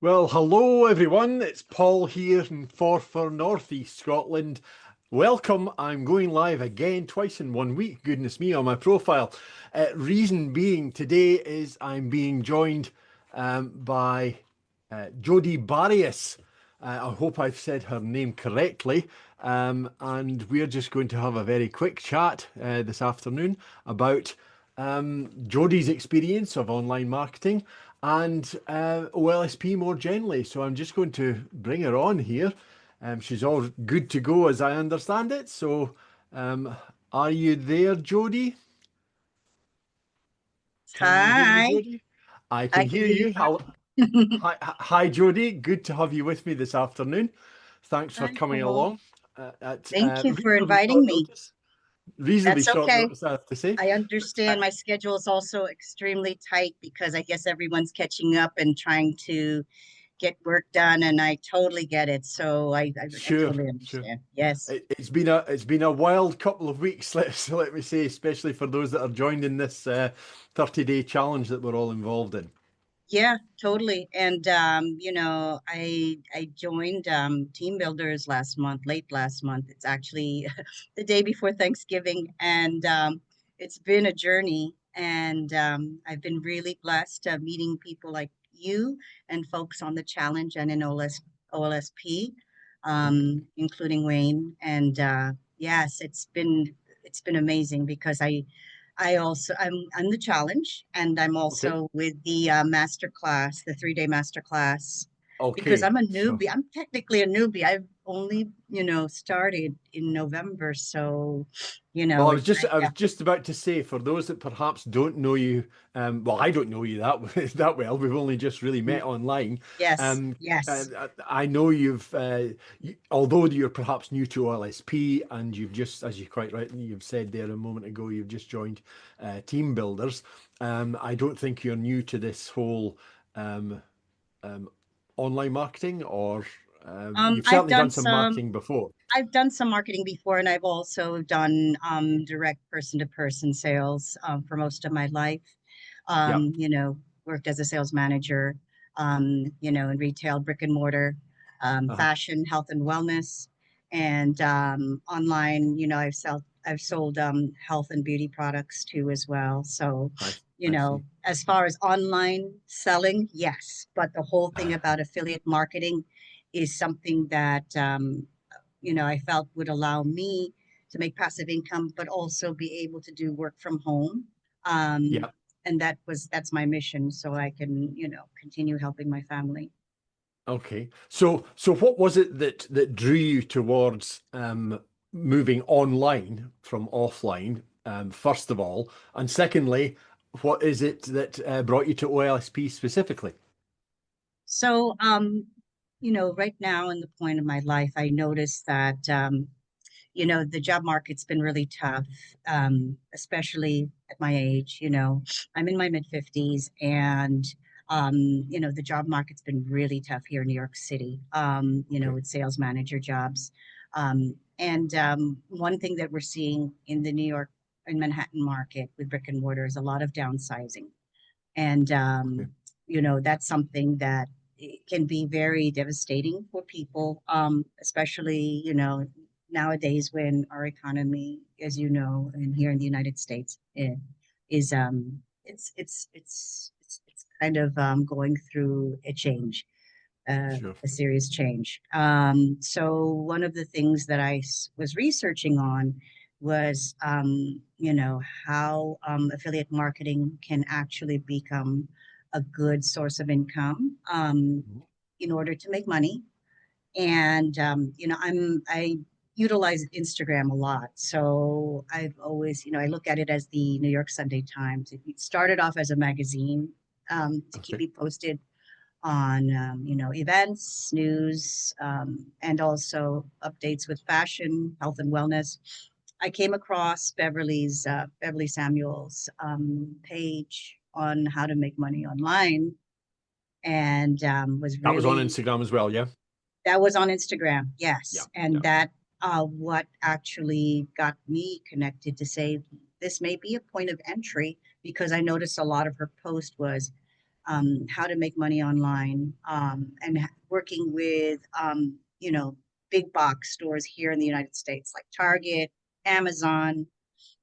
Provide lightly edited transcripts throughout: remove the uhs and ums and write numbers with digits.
Well, hello everyone. It's Paul here in Forfar, North East Scotland. Welcome. I'm going live again twice in 1 week. Goodness me, on my profile. Reason being today is I'm being joined by Jodie Barrios. I hope I've said her name correctly. And we're just going to have a very quick chat this afternoon about Jodie's experience of online marketing and OLSP more generally. So I'm just going to bring her on here. She's all good to go as I understand it. So um, are you there, Jodie? Can you hear me, Hi, Jodie? I I can can hear hear you you. fine. Hi, Jodie. Good to have you with me this afternoon. Thanks for Hi, coming Paul. along at Thank you for reasonably inviting short me. notice. Reasonably That's short okay. notice, I have to say. I Uh, understand my schedule is also extremely tight because I guess everyone's catching up and trying to get work done, and I totally get it. So I sure, totally sure. understand. Yes. It's been a wild couple of weeks, let me say, especially for those that are joined in this 30-day challenge that we're all involved in. Yeah, totally. And I joined Team Builders last month, late last month. It's actually the day before Thanksgiving, and it's been a journey. And I've been really blessed meeting people like you and folks on the challenge and in OLSP, including Wayne. And yes, it's been amazing because I'm the challenge, and I'm Okay. also with the master class, the 3-day master class, because Okay. I'm a So, newbie. I'm technically a newbie. I've only, started in November, so well, I was it's just like I was just about to say for those that perhaps don't know you, well, I don't know you that that well. We've only just really met online. yes, Um, yes, I know although you're perhaps new to OLSP, and you've just, as you quite rightly you've said there a moment ago, you've just joined Team Builders. I don't think you're new to this whole um, um, online marketing, or Um, you've I've certainly done done some some. marketing before. I've done some marketing before, and I've also done direct person-to-person sales for most of my life. Yeah. Worked as a sales manager, in retail, brick and mortar, Uh-huh. fashion, health and wellness, and online. I've sold health and beauty products too as well. So, I see. as far as online selling, yes, but the whole thing about affiliate marketing is something that I felt would allow me to make passive income, but also be able to do work from home. Um, Yeah. and that's my mission, so I can, continue helping my family. Okay. So what was it that drew you towards moving online from offline, first of all, and secondly, what is it that brought you to OLSP specifically? So, right now in the point of my life, I noticed that the job market's been really tough, especially at my age. I'm in my mid 50s, and the job market's been really tough here in New York City. Okay. With sales manager jobs, and one thing that we're seeing in the New York and Manhattan market with brick and mortar is a lot of downsizing, and Okay. that's something that it can be very devastating for people, especially, nowadays when our economy, as you know, and here in the United States, is it's kind of going through a change, Sure. a serious change. So one of the things that was researching on was, how affiliate marketing can actually become a good source of income Mhm. in order to make money. And I utilize Instagram a lot, so I've always, I look at it as the New York Sunday Times. It started off as a magazine to keep Okay. me posted on events, news, and also updates with fashion, health and wellness. I came across Beverly Samuel's page on how to make money online, and was That was on really Instagram as well, yeah? that was on Instagram, Yeah. yes, and Yeah. that what actually got me connected to say this may be a point of entry, because I noticed a lot of her post was, how to make money online, and working with, big box stores here in the United States, like Target, Amazon,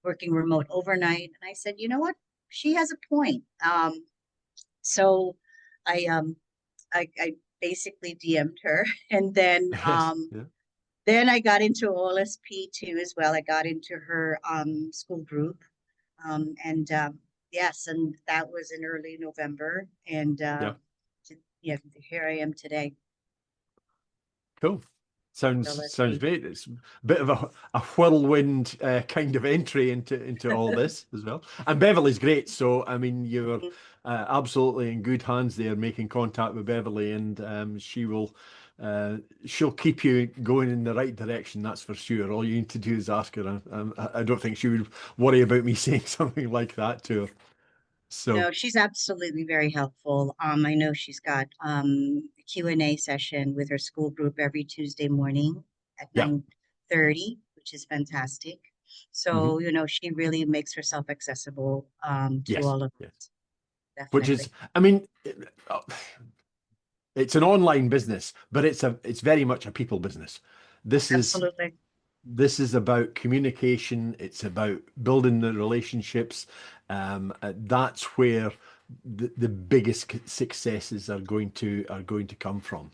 working remote overnight. And I said, you know what? She has a point. So I, um, I basically DM'd her, and Yes. Yeah. then I got into OLSP too as well. I got into her school group, and yes, and that was in early November, and Yeah. yeah, here I am today Cool. with Sounds OLSP. great. It's a bit of a whirlwind kind of entry into all this as well. And Beverly's great. So I mean, you're absolutely in good hands there, making contact with Beverly, and uh, she'll keep you going in the right direction. That's for sure. All you need to do is ask her. I don't think she would worry about me saying something like that to her. So No, she's absolutely very helpful. I know she's got a Q&A session with her school group every Tuesday morning at yeah. 9:30, which is fantastic. Hmm. So, she really makes herself accessible to Yes. all of Yes. us, Which is, definitely. I mean, it's an online business, but it's very much a people business. This is Absolutely. this is about communication. It's about building the relationships. That's where the biggest successes are going to come from.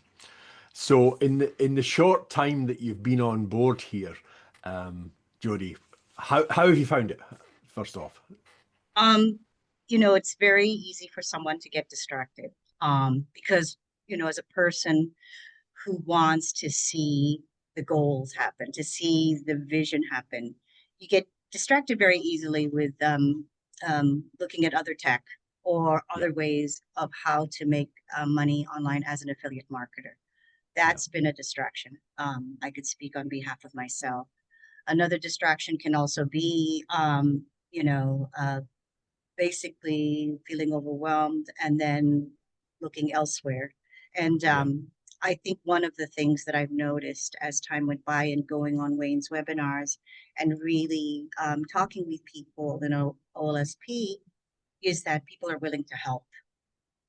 So in the short time that you've been on board here, Jodie, how have you found it? First off, Um, it's very easy for someone to get distracted. Because, as a person who wants to see the goals happen, to see the vision happen, you get distracted very easily with looking at other tech or yeah, other ways of how to make money online as an affiliate marketer. yeah, That's been a distraction. I could speak on behalf of myself. Another distraction can also be, basically feeling overwhelmed and then looking elsewhere. And yeah, I think one of the things that I've noticed as time went by and going on Wayne's webinars and really talking with people in OLSP is that people are willing to help.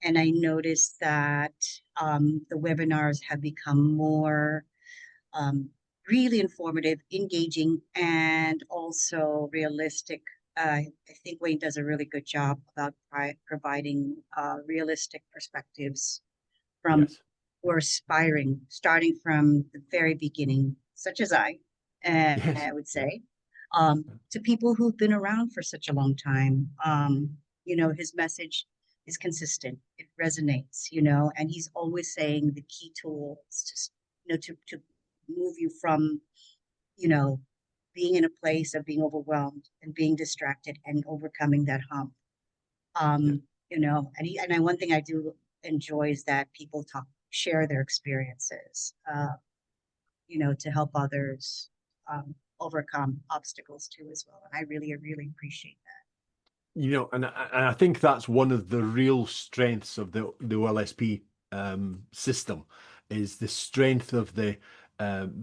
And I noticed that the webinars have become more um, really informative, engaging, and also realistic. I think Wayne does a really good job about providing realistic perspectives from yes, who are aspiring, starting from the very beginning, such as yes, I would yeah, say, to people who've been around for such a long time. His message is consistent. It resonates, and he's always saying the key tools to move you from, you know, being in a place of being overwhelmed and being distracted and overcoming that hump. yeah. One thing I do enjoy is that people share their experiences, to help others overcome obstacles too as well. And I really, really appreciate And I think that's one of the real strengths of the OLSP system is the strength of the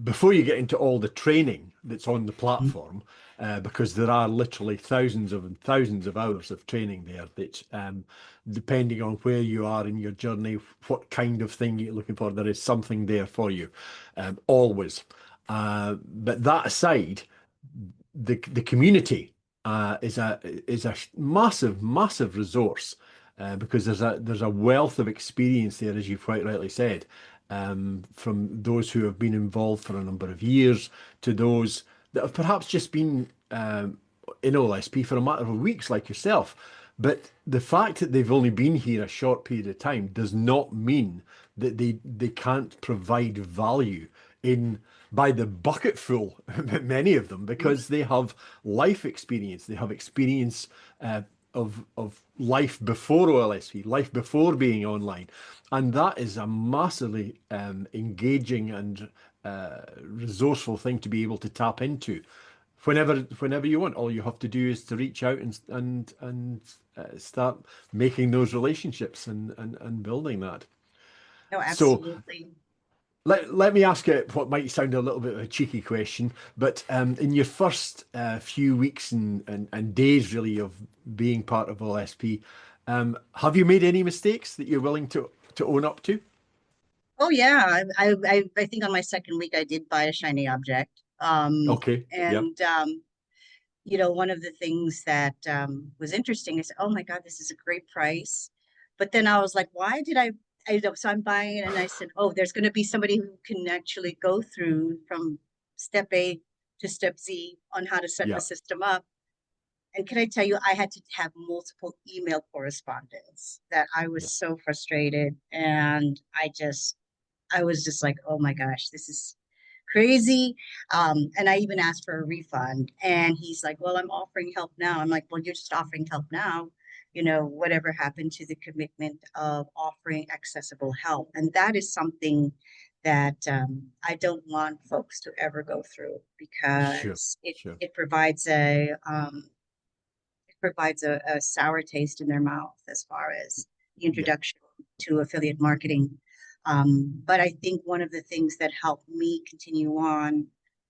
before you get into all the training that's on the that. platform, because there are literally thousands of and thousands of hours of training there that depending on where you are in your journey, what kind of thing you're looking for, there is something there for you, always. But that aside, the community is a massive resource, because there's a wealth of experience there, as you've quite rightly said, from those who have been involved for a number of years to those that have perhaps just been in OLSP for a matter of weeks, like yourself. But the fact that they've only been here a short period of time does not mean that they can't provide value in by the bucketful, many of them, Mhm. because they have life experience. They have experience of life before OLSP, life before being online, and that is a massively engaging and resourceful thing to be able to tap into whenever you want. All you have to do is to reach out and start making those relationships and building that. No, So absolutely. let me ask you what might sound a little bit of a cheeky question, but in your first few weeks and days really of being part of OSP, Have you made any mistakes that you're willing to own up to? Oh yeah, I think on my second week I did buy a shiny object. Okay. Yeah. And you know, one of the things that was interesting is, oh my God, this is a great price. But then I was like, why did so I'm buying it and I said, oh, there's going to be somebody who can actually go through from step A to step Z on how to set the Yeah. system up. And can I tell you, I had to have multiple email correspondence that I Yeah. was so frustrated. And I was just like, oh my gosh, this is crazy. And I even asked for a refund. And he's like, well, I'm offering help now. I'm like, well, you're just offering help now. You know, whatever happened to the commitment of offering accessible help? And that is something that I don't want folks to ever go through Sure. because Sure. it provides a sour taste in their mouth as far as the Yeah. introduction to affiliate marketing. But I think one of the things that helped me continue on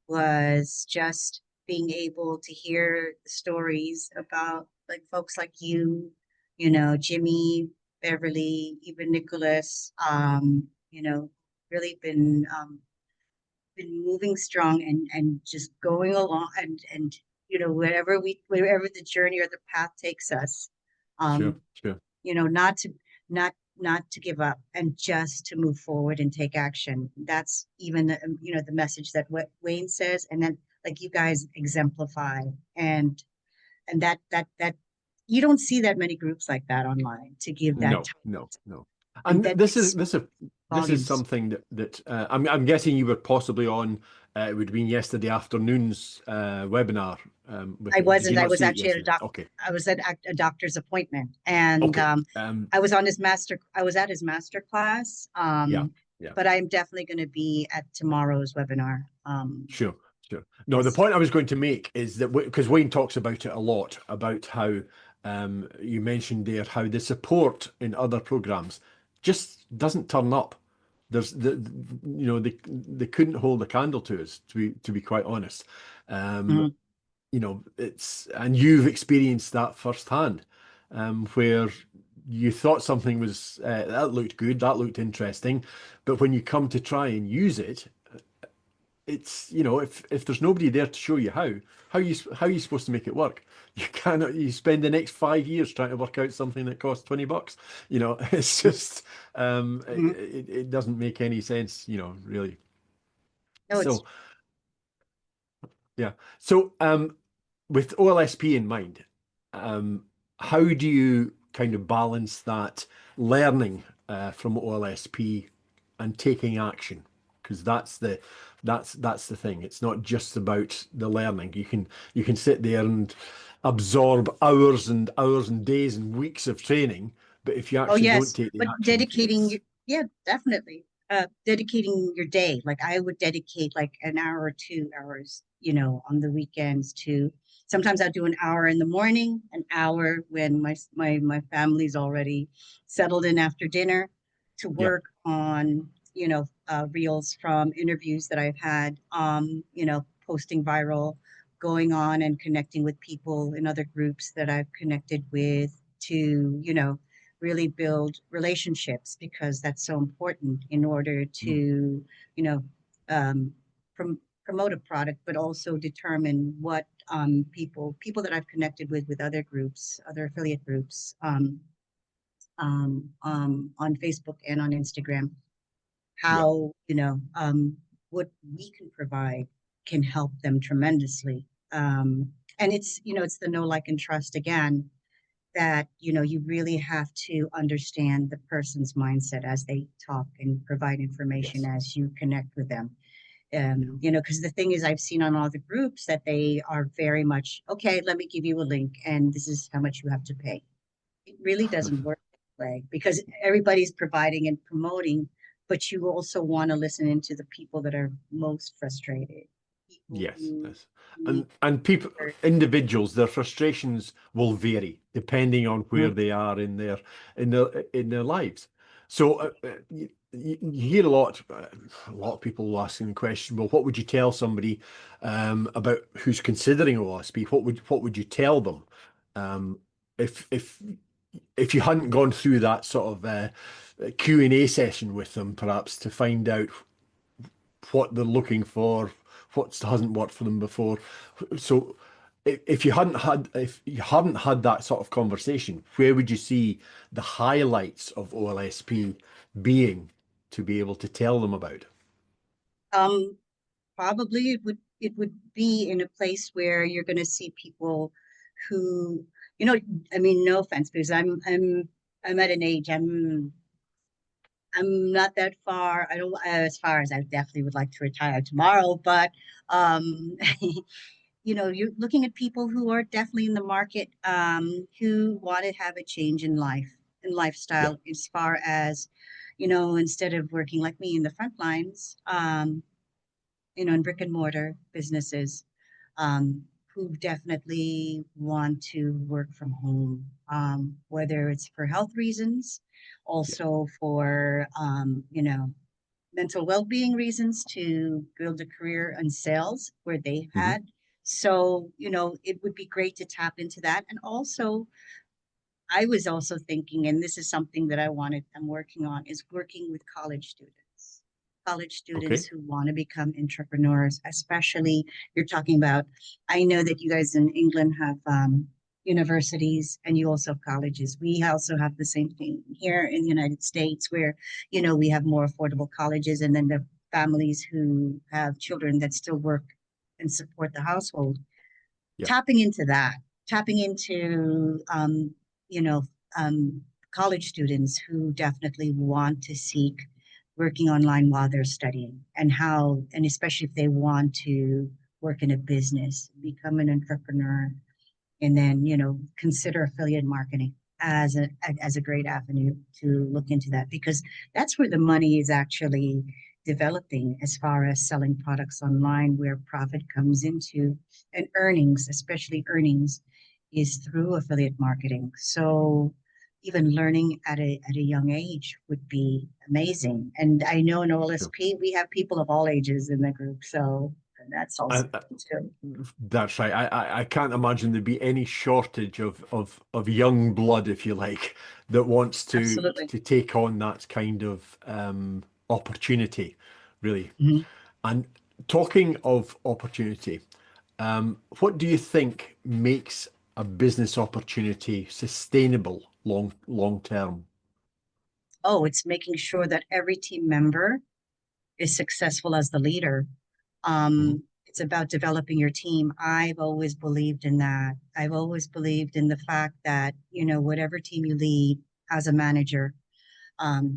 was just being able to hear the stories about like folks like you know, Jimmy, Beverly, even Nicholas, you know, really been moving strong and just going along and you know wherever the journey or the path takes us, Sure. um, Sure. you know, not to give up and just to move forward and take action. That's even the, you know, the message that what Wayne says, and then like you guys exemplify, and that you don't see that many groups like that online to give that No, time, no, no. and And that it's this is volumes. something that I'm guessing you were possibly on. It would have been yesterday afternoon's webinar. I Did you wasn't. I not was see it actually at yesterday? Okay, I was at a doctor's appointment, and okay. I was at his master class. Yeah, yeah. But I'm definitely going to be at tomorrow's webinar. Sure, sure. No, the Yes. point I was going to make is that because Wayne talks about it a lot about how you mentioned there how the support in other programs just doesn't turn up. There's you know they couldn't hold a candle to us to be quite honest. Um, Mhm. you know it's and you've experienced that firsthand, where you thought something was that looked good, that looked interesting, but when you come to try and use it it's you know if there's nobody there to show you how are you supposed to make it work? You cannot you spend the next 5 years trying to work out something that costs $20. You know, it's just Mhm. it doesn't make any sense, you know, really. No, it's So yeah. So with OLSP in mind, um how do you kind of balance that learning from OLSP and taking action? Because that's the thing. It's not just about the learning. You can sit there and absorb hours and hours and days and weeks of training, but if you oh actually don't yes, take the but action, it's yeah, definitely. Dedicating your day. Like I would dedicate like an hour or 2 hours, you know, on the weekends to sometimes I'll do an hour in the morning, an hour when my family's already settled in after dinner to yeah, work on, you know, reels from interviews that I've had, you know, posting viral, going on and connecting with people in other groups that I've connected with to, you know, really build relationships because that's so important in order mm, to, you know, um, promote a product, but also determine what people that I've connected with other groups, other affiliate groups, on Facebook and on Instagram, yeah, how, you know, what we can provide can help them tremendously. And it's, you know, it's the know, like, and trust again that, you know, you really have to understand the person's mindset as they talk and provide information yes, as you connect with them. yeah. You know, because the thing is, I've seen on all the groups that they are very much, okay, let me give you a link and this is how much you have to pay. It really doesn't work that way because everybody's providing and promoting, but you also want to listen into the people that are most frustrated, people Yes, who yes. need And people, their, individuals, their frustrations will vary depending on where Mhm. they are in their lives. So you hear a lot of people asking the question, well, what would you tell somebody about who's considering OSP? What would you tell them? Um, if if you hadn't gone through that sort of Q&A session with them, perhaps to find out what they're looking for, what hasn't worked for them before. So if you hadn't had that sort of conversation, where would you see the highlights of OLSP being to be able to tell them about? Um, Probably it would be in a place where you're going to see people who, I mean, no offense, because I'm at an age, I'm not that far. I don't as far as I definitely would like to retire tomorrow, but um you're looking at people who are definitely in the market, who want to have a change in life and Yeah. lifestyle, as far as, instead of working like me in the front lines, in brick and mortar businesses, um, who definitely want to work from home, whether it's for health reasons, Yeah. also for, mental well-being reasons, to build a career in sales where they Hmm. had. So, it would be great to tap into that. And also, I was also thinking, and this is something that I'm working on, is working with college students Okay. who want to become entrepreneurs, especially you're talking about, I know that you guys in England have universities, and you also have colleges. We also have the same thing here in the United States, where, we have more affordable colleges, and then the families who have children that still work and support the household, Yeah. tapping into that, tapping into, you know, um, college students who definitely want to seek working online while they're studying, and especially if they want to work in a business, become an entrepreneur, and then, consider affiliate marketing as a great avenue to look into that, because that's where the money is actually developing, as far as selling products online, where profit comes into, and earnings, especially earnings, is through affiliate marketing. So even learning at a young age would be amazing. And I know in Sure. OLSP we have people of all ages in the group, so that's also I, too. That's right. I can't imagine there'd be any shortage of young blood, if you like, that wants Absolutely. to take on that kind of opportunity, really. Mhm. And talking of opportunity, what do you think makes a business opportunity sustainable long term? Oh, it's making sure that every team member is successful as the leader. Hmm. It's about developing your team. I've always believed in that. I've always believed in the fact that, whatever team you lead as a manager,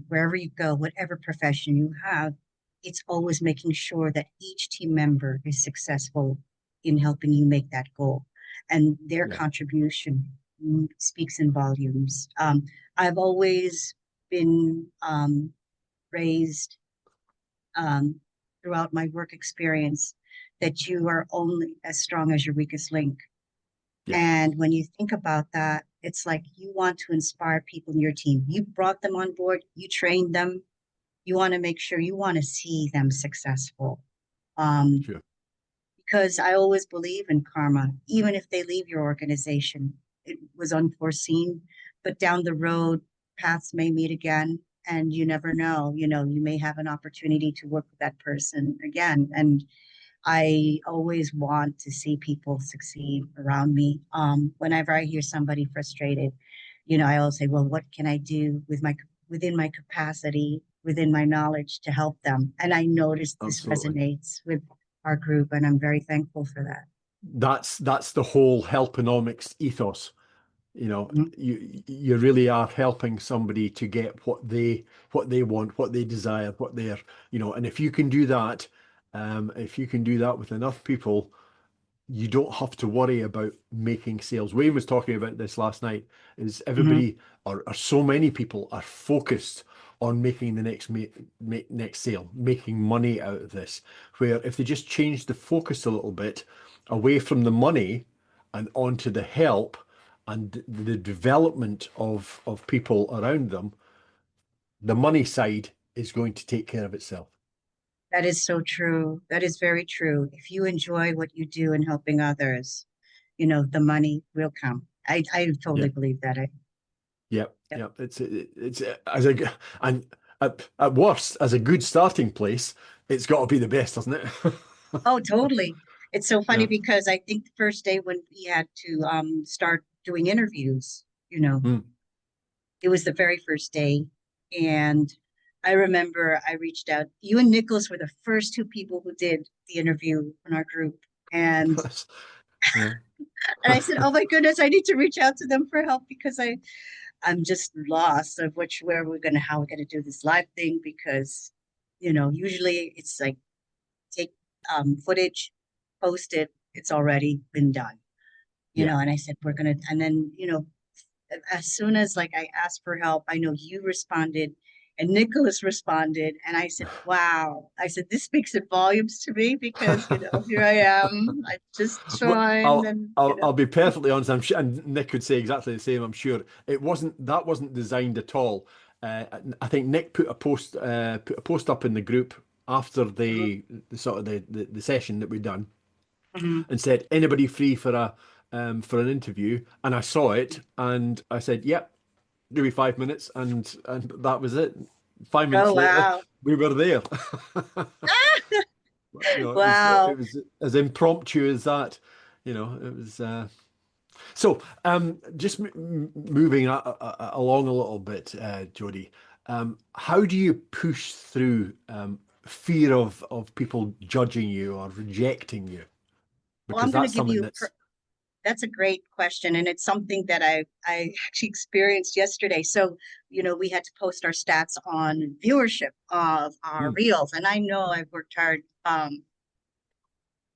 wherever you go, whatever profession you have, it's always making sure that each team member is successful in helping you make that goal. And their Yeah, contribution, speaks in volumes. I've always been, raised, um, throughout my work experience, that you are only as strong as your weakest link. yeah, And when you think about that, it's like you want to inspire people in your team. You brought them on board, you trained them, you want to make sure, you want to see them successful. Um, sure. because I always believe in karma, even if they leave your organization, it was unforeseen, but down the road, paths may meet again, and you never know. You may have an opportunity to work with that person again. And I always want to see people succeed around me. Whenever I hear somebody frustrated, I always say, well, what can I do within my capacity, within my knowledge, to help them? And I notice this Absolutely. resonates with our group, and I'm very thankful for that. That's the whole helponomics ethos. You know, Mhm. you really are helping somebody to get what they want, what they desire, what they're, and if you can do that, if you can do that with enough people, you don't have to worry about making sales. Wayne was talking about this last night, is Mhm. everybody or so many people are focused on making the next sale, making money out of this, where if they just change the focus a little bit away from the money and onto the help and the development of people around them, the money side is going to take care of itself. That is so true. That is very true. If you enjoy what you do in helping others, the money will come. I Yeah. totally believe that. Yep, Yep. yep. It's as a and at worst, as a good starting place, it's got to be the best, doesn't it? Oh, totally. It's so funny Yeah. because I think the first day when we had to start doing interviews, Mm. it was the very first day. And I remember I reached out. You and Nicholas were the first two people who did the interview in our group. And Yeah. and I said, "Oh my goodness, I need to reach out to them for help because I'm just lost of which where we're gonna how we're gonna do this live thing because usually it's like take footage, post it, it's already been done. Yeah. And I said we're gonna and then as soon as like I asked for help, I know you responded and Nicholas responded, and I said, "Wow!" I said, "This speaks in volumes to me because here I am. I just Well, joined, and I'll be perfectly honest. I'm sure, and Nick would say exactly the same. I'm sure that wasn't designed at all. I think Nick put a post up in the group after Mhm, the sort of the session that we'd done, mhm. and said anybody free for an interview, and I saw it and I said, "Yep, give me 5 minutes," and that was it. 5 minutes Oh later, wow, we were there. wow. It was as impromptu as that. It was. So, just moving along a little bit, Jody. How do you push through fear of people judging you or rejecting you? Well, I'm Because going to that's give something you. that's That's a great question, and it's something that I actually experienced yesterday. So, we had to post our stats on viewership of our mm, reels, and I know I've worked hard.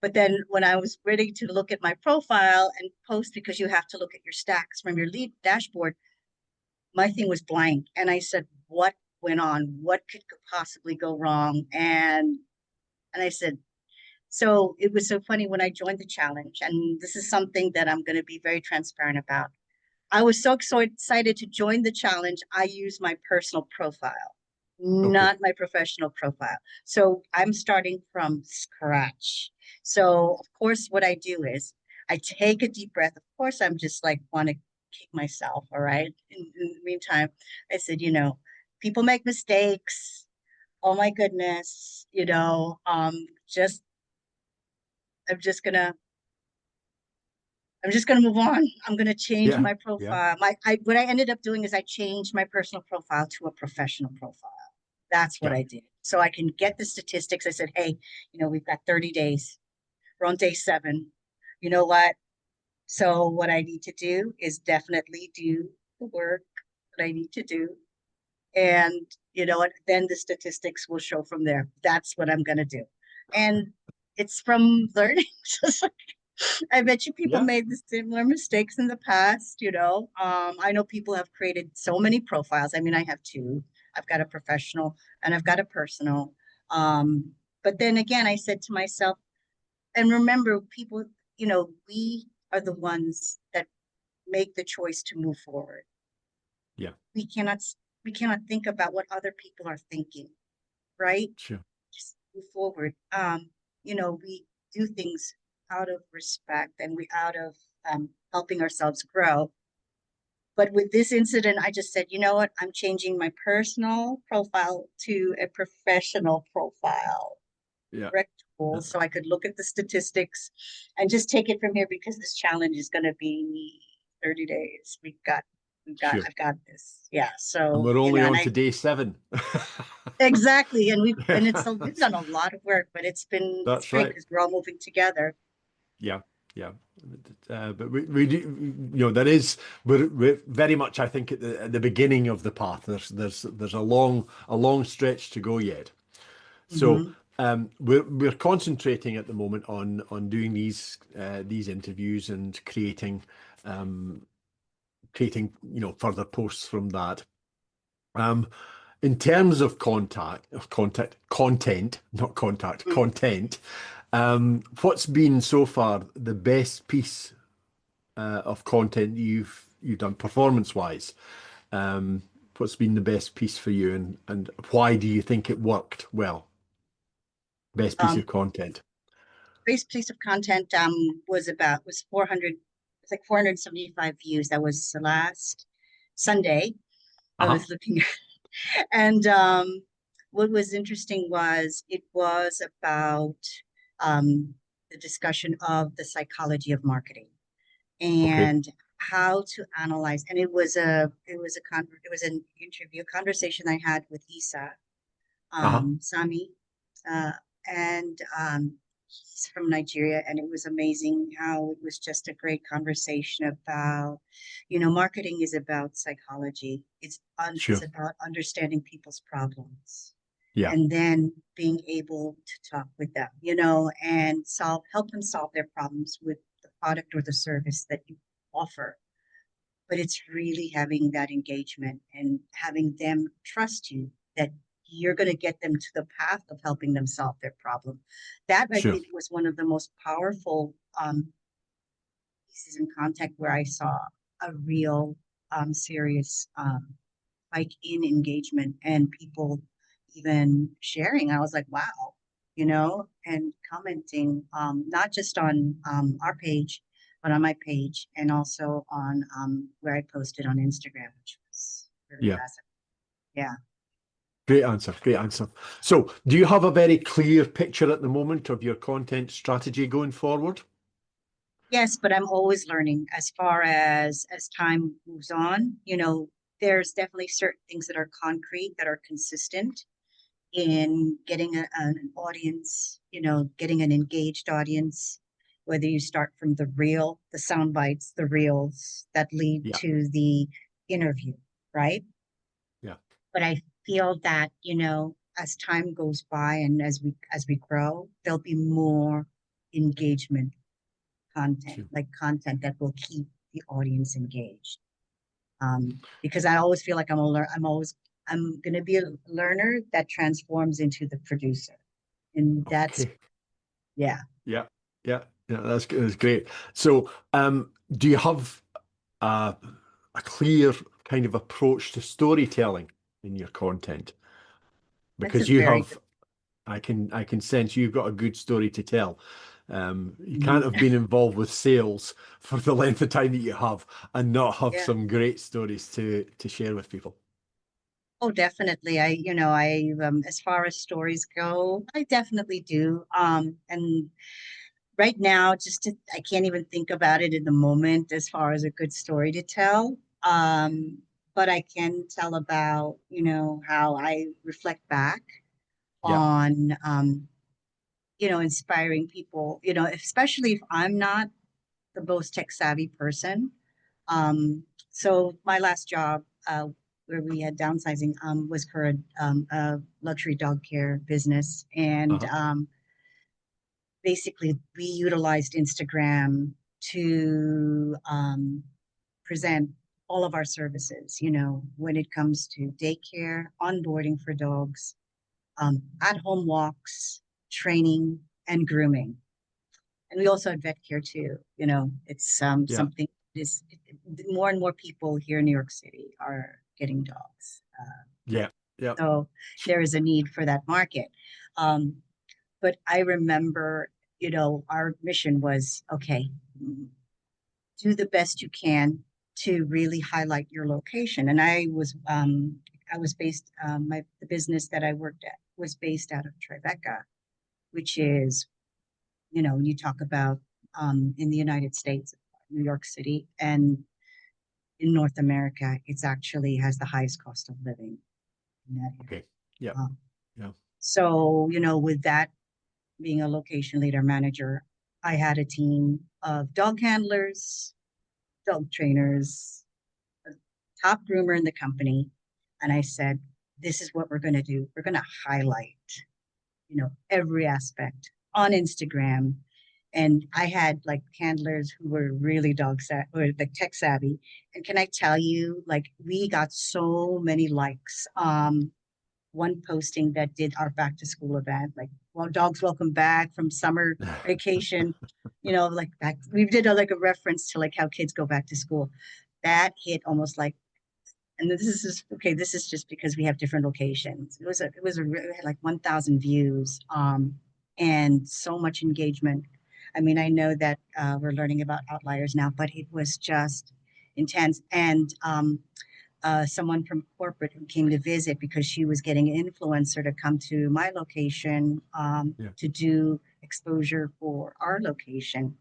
But then when I was ready to look at my profile and post, because you have to look at your stacks from your lead dashboard, my thing was blank, and I said, "What went on? What could possibly go wrong?" And I said, so it was so funny when I joined the challenge, and this is something that I'm going to be very transparent about. I was so excited to join the challenge. I used my personal profile, okay. not my professional profile. So I'm starting from scratch. So, of course, what I do is I take a deep breath. Of course, I'm just like want to kick myself. All right. In the meantime, I said, people make mistakes. Oh my goodness. Just, I'm just going to I'm just gonna move on. I'm gonna change Yeah. my Yeah. profile. What I ended up doing is I changed my personal profile to a professional profile. That's what Yeah. I did. So I can get the statistics. I said, hey, we've got 30 days. We're on day 7. You know what? So what I need to do is definitely do the work that I need to do. And you know what? Then the statistics will show from there. That's what I'm gonna do. And it's from learning. I bet you people Yeah. made the similar mistakes in the past, I know people have created so many profiles. I mean, I have two. I've got a professional and I've got a personal. But then again, I said to myself, and remember, people, we are the ones that make the choice to move forward. Yeah. We cannot we cannot think about what other people are thinking, right? Sure. Just move forward. We do things out of respect and we out of helping ourselves grow. But with this incident, I just said, you know what? I'm changing my personal profile to a professional profile, Yeah. correct tool, Yeah. so I could look at the statistics and just take it from here because this challenge is going to be 30 days. Sure. I've got this. Yeah. And So, we're only and on I to day 7. exactly, we've done a lot of work, but it's That's great right. because we're all moving together. Yeah, yeah. But we do, there is, we're very much, I think, at the beginning of the path. There's a long stretch to go yet. So Hmm. we're concentrating at the moment on doing these interviews and creating further posts from that. Um, in terms of content, not contact, content. What's been so far the best piece of content you've done performance wise? What's been the best piece for you, and why do you think it worked well? Best piece Um, of content. base piece of content was 400, it's like 475 views. That was the last Sunday. I Uh-huh. was looking and what was interesting was it was about um, the discussion of the psychology of marketing Okay. and how to analyze. And it was an interview, a conversation I had with Isa Uh-huh. Sami, uh, and he's from Nigeria, and it was amazing how it was just a great conversation about, marketing is about psychology. It's Sure. about understanding people's problems, Yeah. and then being able to talk with them, and help them solve their problems with the product or the service that you offer. But it's really having that engagement and having them trust you that you're going to get them to the path of helping them solve their problem. That I Sure. think was one of the most powerful pieces in contact where I saw a real serious spike in engagement and people even sharing. I was like, wow, and commenting, not just on our page, but on my page and also on where I posted on Instagram, which was really Yeah. fascinating. Yeah. Great answer. Great answer. So, do you have a very clear picture at the moment of your content strategy going forward? Yes, but I'm always learning as far as time moves on. There's definitely certain things that are concrete, that are consistent in getting an audience, getting an engaged audience, whether you start from the sound bites, the reels that lead Yeah. to the interview, right? Yeah. But I feel that, as time goes by and as we grow, there'll be more engagement content, Sure. like content that will keep the audience engaged. Because I always feel like I'm going to be a learner that transforms into the producer. And that's, Okay. yeah, Yeah. Yeah. Yeah. That's good. That's great. So, do you have a, a clear kind of approach to storytelling in your content? that's a Because you very good. have, I can sense you've got a good story to tell. You can't Mhm. have been involved with sales for the length of time that you have and not have Yeah. some great stories to share with people. Oh, definitely. As far as stories go, I definitely do. And right now, I can't even think about it in the moment as far as a good story to tell. But I can tell about, how I reflect back Yeah. on, inspiring people, especially if I'm not the most tech savvy person. So my last job, where we had downsizing, was for a luxury dog care business. And Uh-huh. basically, we utilized Instagram to present all of our services, when it comes to daycare, onboarding for dogs, at-home walks, training, and grooming. And we also had vet care too. It's Yeah. something is more and more people here in New York City are getting dogs. Yeah. Yeah. So there is a need for that market. Um, but I remember, our mission was okay, do the best you can to really highlight your location. And I was based the business that I worked at was based out of Tribeca, which is, you talk about in the United States, New York City, and in North America, it's actually has the highest cost of living in that area. Okay. Yeah. Um, Yeah. so, with that being a location leader manager, I had a team of dog handlers, dog trainers, a top groomer in the company. And I said, this is what we're going to do. We're going to highlight, every aspect on Instagram. And I had like handlers who were really dog savvy or like tech savvy. And can I tell you, like we got so many likes. One posting that did our back to school event, like, well, dogs welcome back from summer vacation, like back we did like a reference to like how kids go back to school. That hit almost like, and this is just okay, this is just because we have different locations. It had like 1,000 views, and so much engagement. I mean, I know that we're learning about outliers now, but it was just intense. And someone from corporate who came to visit because she was getting an influencer to come to my location Yeah. to do exposure for our location.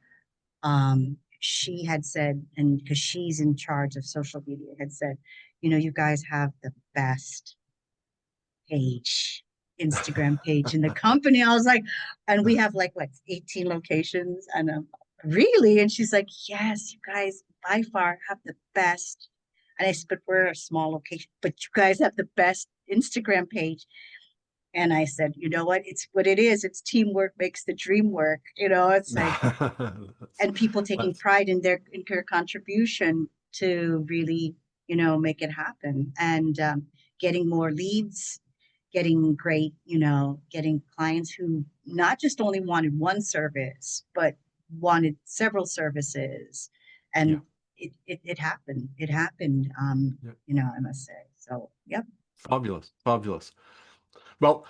She had said, and because she's in charge of social media, had said, you know, you guys have the best page, Instagram page in the company. I was like, and we have like what, 18 locations, and really? And she's like, yes, you guys by far have the best. And I said, but we're a small location, but you guys have the best Instagram page. And I said, you know what? It's what it is. It's teamwork makes the dream work. You know, it's like, That's, and people taking that's pride in their contribution to really, you know, make it happen. And getting more leads, getting great, you know, getting clients who not just only wanted one service, but wanted several services. yeah. And it happened. It happened, Yeah. you know, I must say. So, yep. Fabulous, fabulous. Well,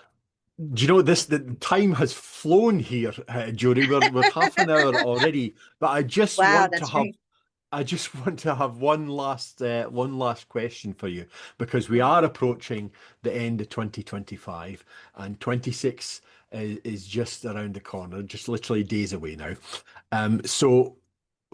do you know this? The time has flown here, Jody. We're half an hour already, but Wow, that's great. I just want to have one last question for you because we are approaching the end of 2025 and 26 is just around the corner, just literally days away now. So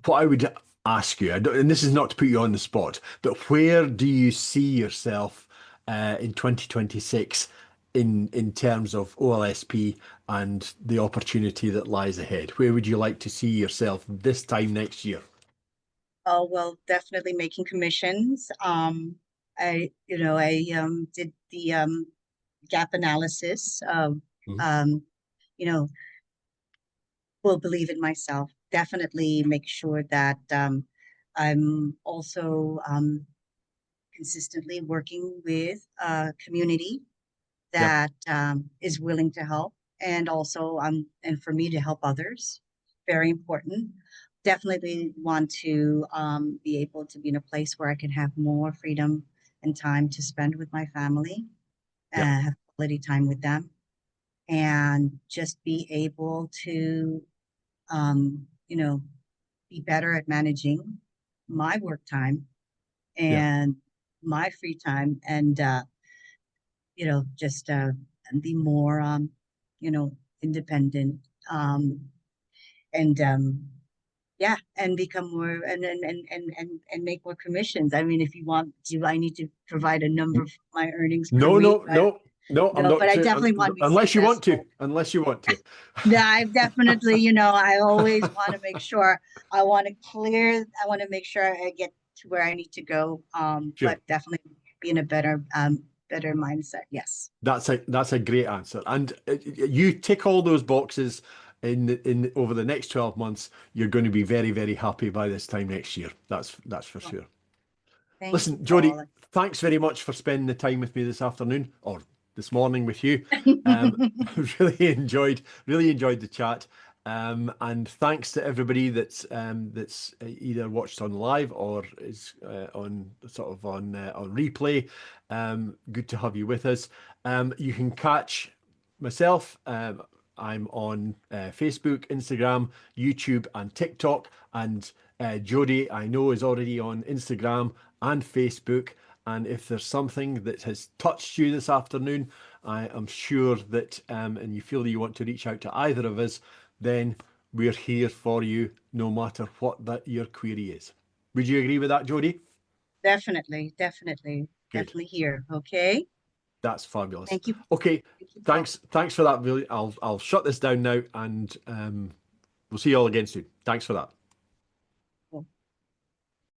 what I would ask you, and this is not to put you on the spot, but where do you see yourself in 2026 in terms of OLSP and the opportunity that lies ahead? Where would you like to see yourself this time next year? Oh, well, definitely making commissions. You know, I did the gap analysis of, Mhm. um, you know, will believe in myself. Definitely make sure that I'm also consistently working with a community Yep, that is willing to help, and also and for me to help others. Very important. Definitely want to be able to be in a place where I can have more freedom and time to spend with my family, yep, have quality time with them, and just be able to, you know, be better at managing my work time yep. and my free time, and you know, just be more, you know, independent, um, and yeah, and become more and make more commissions. I mean, if you want, do I need to provide a number of my earnings per No, week? no, no, no. I'm No, but not I saying definitely want to be unless you want to. successful. Unless you want to. No, I definitely, you know, I always want to make sure I want to make sure I get to where I need to go. Sure. But definitely be in a better mindset. Yes. That's a great answer. And you tick all those boxes in over the next 12 months, you're going to be very, very happy by this time next year. That's for Well, sure. thank you, Listen, Jodie, Paul. thanks very much for spending the time with me this afternoon or this morning with you. Really enjoyed the chat. And thanks to everybody that's either watched on live or is on sort of on replay. Good to have you with us. You can catch myself. I'm on Facebook, Instagram, YouTube, and TikTok. And Jodie, I know, is already on Instagram and Facebook. And if there's something that has touched you this afternoon, I am sure that, and you feel that you want to reach out to either of us, then we're here for you no matter what that your query is. Would you agree with that, Jodie? Definitely, definitely, Good. definitely here. Okay. That's fabulous. Thank you. Okay, Thank you, Paul. thanks for that, Billy. I'll shut this down now, and we'll see you all again soon. Thanks for that.